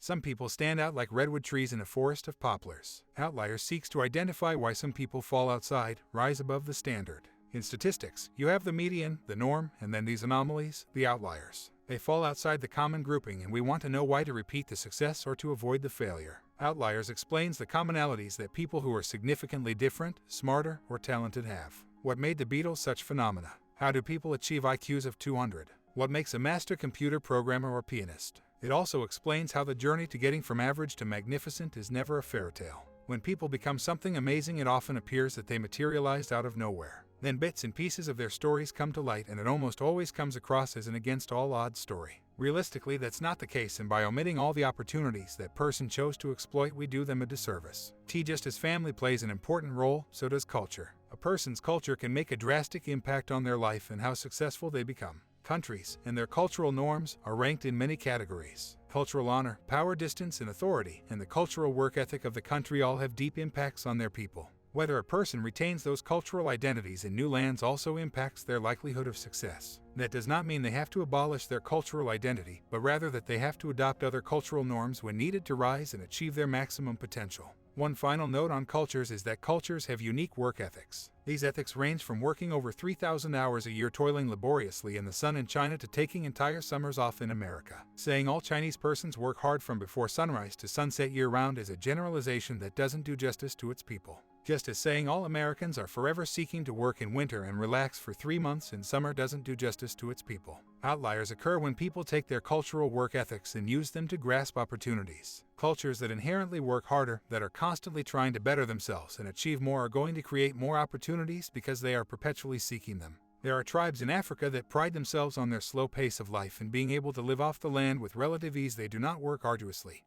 Some people stand out like redwood trees in a forest of poplars. Outliers seeks to identify why some people fall outside, rise above the standard. In statistics, you have the median, the norm, and then these anomalies, the outliers. They fall outside the common grouping, and we want to know why to repeat the success or to avoid the failure. Outliers explains the commonalities that people who are significantly different, smarter, or talented have. What made the Beatles such phenomena? How do people achieve IQs of 200? What makes a master computer programmer or pianist? It also explains how the journey to getting from average to magnificent is never a fairy tale. When people become something amazing, it often appears that they materialized out of nowhere. Then bits and pieces of their stories come to light, and it almost always comes across as an against-all-odds story. Realistically, that's not the case, and by omitting all the opportunities that person chose to exploit, we do them a disservice. Just as family plays an important role, so does culture. A person's culture can make a drastic impact on their life and how successful they become. Countries and their cultural norms are ranked in many categories. Cultural honor, power, distance, and authority, and the cultural work ethic of the country all have deep impacts on their people. Whether a person retains those cultural identities in new lands also impacts their likelihood of success. That does not mean they have to abolish their cultural identity, but rather that they have to adopt other cultural norms when needed to rise and achieve their maximum potential. One final note on cultures is that cultures have unique work ethics. These ethics range from working over 3,000 hours a year toiling laboriously in the sun in China to taking entire summers off in America. Saying all Chinese persons work hard from before sunrise to sunset year-round is a generalization that doesn't do justice to its people. Just as saying all Americans are forever seeking to work in winter and relax for 3 months in summer doesn't do justice to its people. Outliers occur when people take their cultural work ethics and use them to grasp opportunities. Cultures that inherently work harder, that are constantly trying to better themselves and achieve more, are going to create more opportunities because they are perpetually seeking them. There are tribes in Africa that pride themselves on their slow pace of life and being able to live off the land with relative ease. They do not work arduously,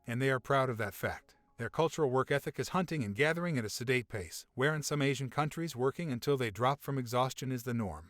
and they are proud of that fact. Their cultural work ethic is hunting and gathering at a sedate pace, where in some Asian countries working until they drop from exhaustion is the norm.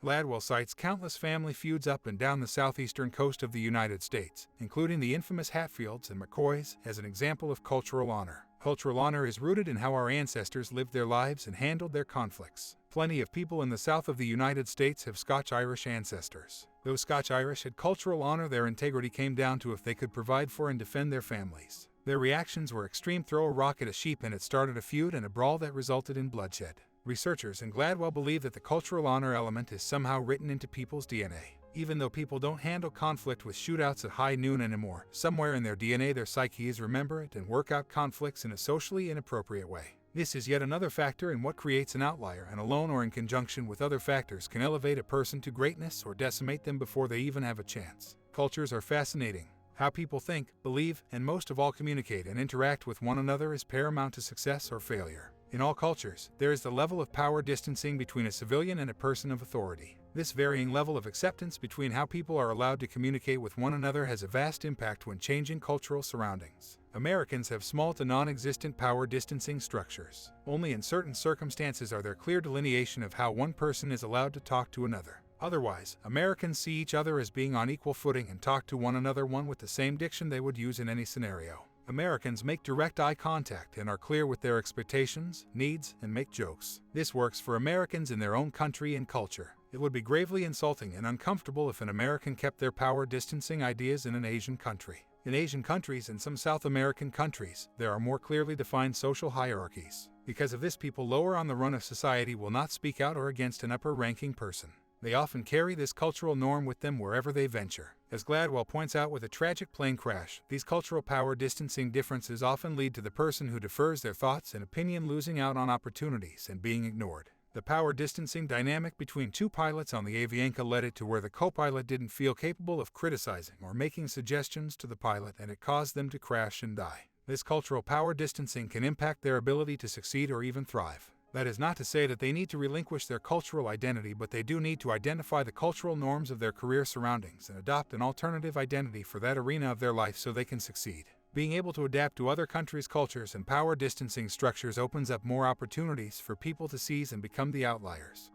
Gladwell cites countless family feuds up and down the southeastern coast of the United States, including the infamous Hatfields and McCoys, as an example of cultural honor. Cultural honor is rooted in how our ancestors lived their lives and handled their conflicts. Plenty of people in the south of the United States have Scotch-Irish ancestors. Those Scotch-Irish had cultural honor. Their integrity came down to if they could provide for and defend their families. Their reactions were extreme: throw a rock at a sheep and it started a feud and a brawl that resulted in bloodshed. Researchers and Gladwell believe that the cultural honor element is somehow written into people's DNA. Even though people don't handle conflict with shootouts at high noon anymore, somewhere in their DNA, their psyches remember it and work out conflicts in a socially inappropriate way. This is yet another factor in what creates an outlier, and alone or in conjunction with other factors can elevate a person to greatness or decimate them before they even have a chance. Cultures are fascinating. How people think, believe, and most of all communicate and interact with one another is paramount to success or failure. In all cultures, there is the level of power distancing between a civilian and a person of authority. This varying level of acceptance between how people are allowed to communicate with one another has a vast impact when changing cultural surroundings. Americans have small to non-existent power distancing structures. Only in certain circumstances are there clear delineation of how one person is allowed to talk to another. Otherwise, Americans see each other as being on equal footing and talk to one another with the same diction they would use in any scenario. Americans make direct eye contact and are clear with their expectations, needs, and make jokes. This works for Americans in their own country and culture. It would be gravely insulting and uncomfortable if an American kept their power distancing ideas in an Asian country. In Asian countries and some South American countries, there are more clearly defined social hierarchies. Because of this, people lower on the run of society will not speak out or against an upper-ranking person. They often carry this cultural norm with them wherever they venture. As Gladwell points out with a tragic plane crash, these cultural power distancing differences often lead to the person who defers their thoughts and opinion losing out on opportunities and being ignored. The power distancing dynamic between two pilots on the Avianca led it to where the co-pilot didn't feel capable of criticizing or making suggestions to the pilot, and it caused them to crash and die. This cultural power distancing can impact their ability to succeed or even thrive. That is not to say that they need to relinquish their cultural identity, but they do need to identify the cultural norms of their career surroundings and adopt an alternative identity for that arena of their life so they can succeed. Being able to adapt to other countries' cultures and power distancing structures opens up more opportunities for people to seize and become the outliers.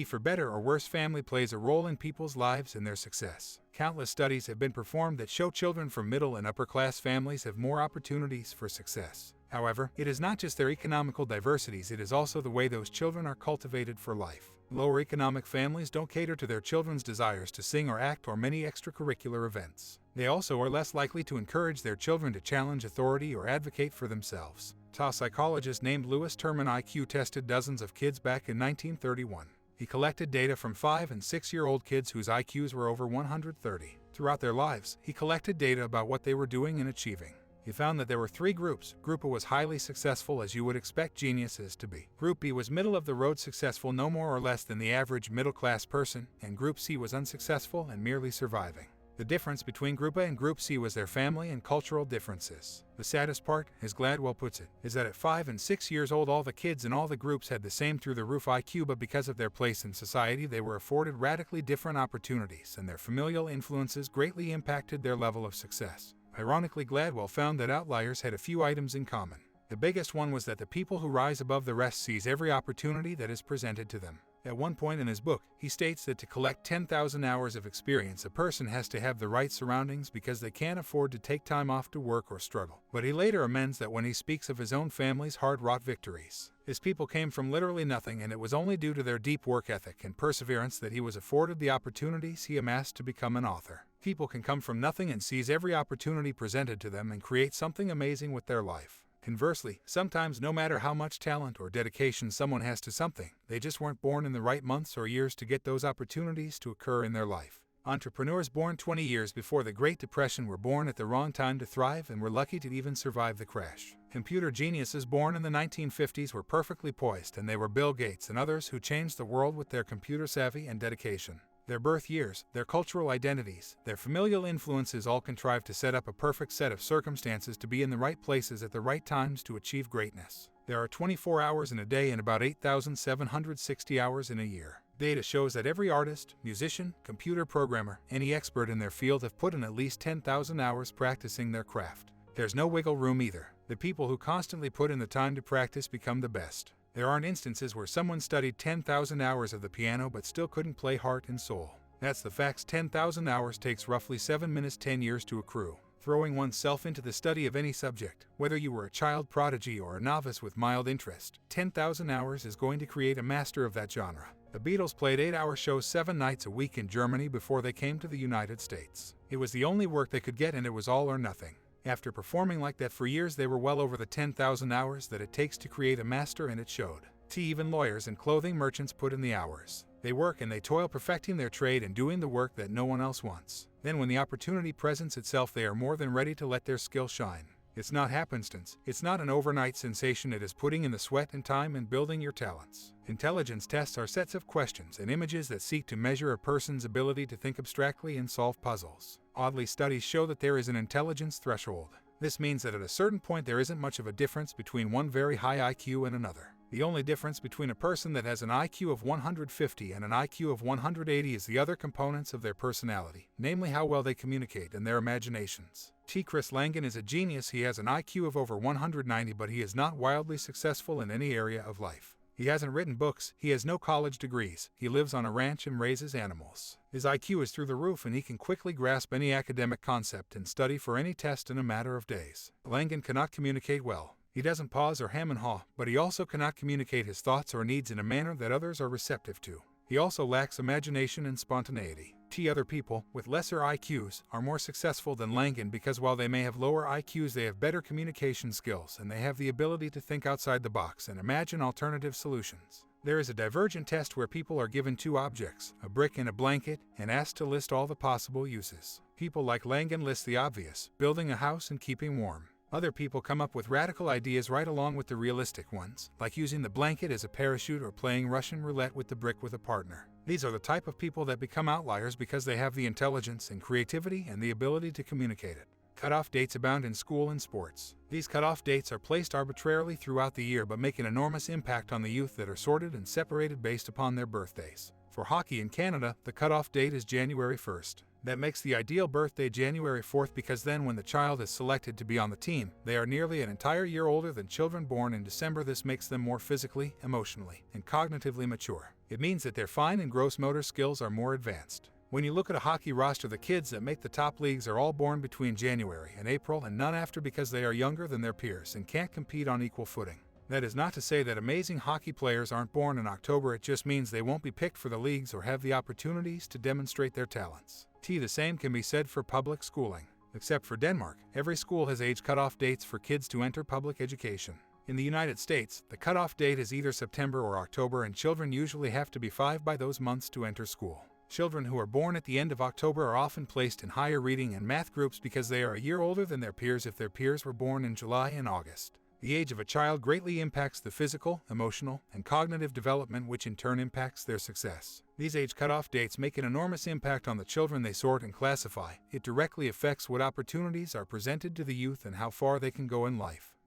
For better or worse, family plays a role in people's lives and their success. Countless studies have been performed that show children from middle and upper class families have more opportunities for success. However, it is not just their economical diversities, it is also the way those children are cultivated for life. Lower economic families don't cater to their children's desires to sing or act or many extracurricular events. They also are less likely to encourage their children to challenge authority or advocate for themselves. A psychologist named Lewis Terman IQ tested dozens of kids back in 1931. He collected data from 5- and 6-year-old kids whose IQs were over 130. Throughout their lives, he collected data about what they were doing and achieving. He found that there were 3 groups. Group A was highly successful, as you would expect geniuses to be. Group B was middle-of-the-road successful, no more or less than the average middle-class person, and Group C was unsuccessful and merely surviving. The difference between Group A and Group C was their family and cultural differences. The saddest part, as Gladwell puts it, is that at 5 and 6 years old all the kids in all the groups had the same through-the-roof IQ, but because of their place in society they were afforded radically different opportunities, and their familial influences greatly impacted their level of success. Ironically, Gladwell found that Outliers had a few items in common. The biggest one was that the people who rise above the rest seize every opportunity that is presented to them. At one point in his book, he states that to collect 10,000 hours of experience, a person has to have the right surroundings because they can't afford to take time off to work or struggle. But he later amends that when he speaks of his own family's hard-wrought victories, his people came from literally nothing, and it was only due to their deep work ethic and perseverance that he was afforded the opportunities he amassed to become an author. People can come from nothing and seize every opportunity presented to them and create something amazing with their life. Conversely, sometimes no matter how much talent or dedication someone has to something, they just weren't born in the right months or years to get those opportunities to occur in their life. Entrepreneurs born 20 years before the Great Depression were born at the wrong time to thrive and were lucky to even survive the crash. Computer geniuses born in the 1950s were perfectly poised, and they were Bill Gates and others who changed the world with their computer savvy and dedication. Their birth years, their cultural identities, their familial influences all contrived to set up a perfect set of circumstances to be in the right places at the right times to achieve greatness. There are 24 hours in a day and about 8,760 hours in a year. Data shows that every artist, musician, computer programmer, any expert in their field have put in at least 10,000 hours practicing their craft. There's no wiggle room either. The people who constantly put in the time to practice become the best. There aren't instances where someone studied 10,000 hours of the piano but still couldn't play heart and soul. That's the facts. 10,000 hours takes roughly 7 minutes 10 years to accrue. Throwing oneself into the study of any subject, whether you were a child prodigy or a novice with mild interest, 10,000 hours is going to create a master of that genre. The Beatles played 8-hour shows 7 nights a week in Germany before they came to the United States. It was the only work they could get, and it was all or nothing. After performing like that for years, they were well over the 10,000 hours that it takes to create a master, and it showed. Even lawyers and clothing merchants put in the hours. They work and they toil perfecting their trade and doing the work that no one else wants. Then when the opportunity presents itself, they are more than ready to let their skill shine. It's not happenstance, it's not an overnight sensation, it is putting in the sweat and time and building your talents. Intelligence tests are sets of questions and images that seek to measure a person's ability to think abstractly and solve puzzles. Oddly, studies show that there is an intelligence threshold. This means that at a certain point there isn't much of a difference between one very high IQ and another. The only difference between a person that has an IQ of 150 and an IQ of 180 is the other components of their personality, namely how well they communicate and their imaginations. Chris Langan is a genius. He has an IQ of over 190, but he is not wildly successful in any area of life. He hasn't written books, he has no college degrees, he lives on a ranch and raises animals. His IQ is through the roof and he can quickly grasp any academic concept and study for any test in a matter of days. Langan cannot communicate well. He doesn't pause or hem and haw, but he also cannot communicate his thoughts or needs in a manner that others are receptive to. He also lacks imagination and spontaneity. Other people, with lesser IQs, are more successful than Langan because while they may have lower IQs, they have better communication skills and they have the ability to think outside the box and imagine alternative solutions. There is a divergent test where people are given 2 objects, a brick and a blanket, and asked to list all the possible uses. People like Langan list the obvious, building a house and keeping warm. Other people come up with radical ideas right along with the realistic ones, like using the blanket as a parachute or playing Russian roulette with the brick with a partner. These are the type of people that become outliers because they have the intelligence and creativity and the ability to communicate it. Cutoff dates abound in school and sports. These cutoff dates are placed arbitrarily throughout the year but make an enormous impact on the youth that are sorted and separated based upon their birthdays. For hockey in Canada, the cutoff date is January 1st. That makes the ideal birthday January 4th because then when the child is selected to be on the team, they are nearly an entire year older than children born in December. This makes them more physically, emotionally, and cognitively mature. It means that their fine and gross motor skills are more advanced. When you look at a hockey roster, the kids that make the top leagues are all born between January and April and none after because they are younger than their peers and can't compete on equal footing. That is not to say that amazing hockey players aren't born in October, it just means they won't be picked for the leagues or have the opportunities to demonstrate their talents. The same can be said for public schooling. Except for Denmark, every school has age cutoff dates for kids to enter public education. In the United States, the cutoff date is either September or October, and children usually have to be 5 by those months to enter school. Children who are born at the end of October are often placed in higher reading and math groups because they are a year older than their peers if their peers were born in July and August. The age of a child greatly impacts the physical, emotional, and cognitive development, which in turn impacts their success. These age cutoff dates make an enormous impact on the children they sort and classify. It directly affects what opportunities are presented to the youth and how far they can go in life.